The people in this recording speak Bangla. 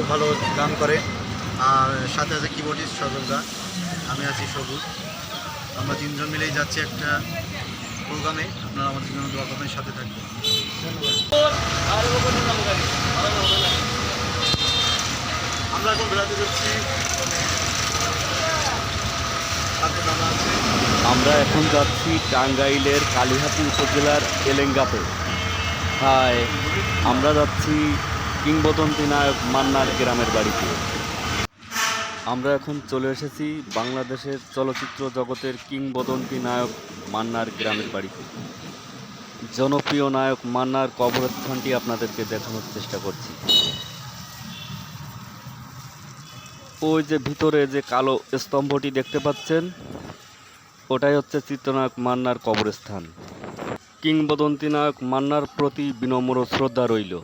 খুব ভালো গান করে। আর সাথে আছে কিবোর্ডিস্ট সজলদা, আমি আছি সবুজ। আমরা তিনজন মিলেই যাচ্ছি একটা প্রোগ্রামে। আপনারা আমাদের জন্য দোয়া করবেন, সাথে থাকবেন। আমরা এখন বেড়াতে যাচ্ছি। আমরা এখন যাচ্ছি টাঙ্গাইলের কালিহাতী উপজেলার এলেঙ্গাতে। হাই, আমরা যাচ্ছি কিংবদন্তি নায়ক মান্নার গ্রামের বাড়িতে। আমরা এখন চলে এসেছি বাংলাদেশের চলচ্চিত্র জগতের কিংবদন্তি নায়ক মান্নার গ্রামের বাড়িতে। জনপ্রিয় নায়ক মান্নার কবরস্থানটি আপনাদেরকে দেখানোর চেষ্টা করছি। ওই যে ভিতরে যে কালো স্তম্ভটি দেখতে পাচ্ছেন, ওটাই হচ্ছে চিত্রনায়ক মান্নার কবরস্থান। কিংবদন্তি নায়ক মান্নার প্রতি বিনম্র শ্রদ্ধা রইল।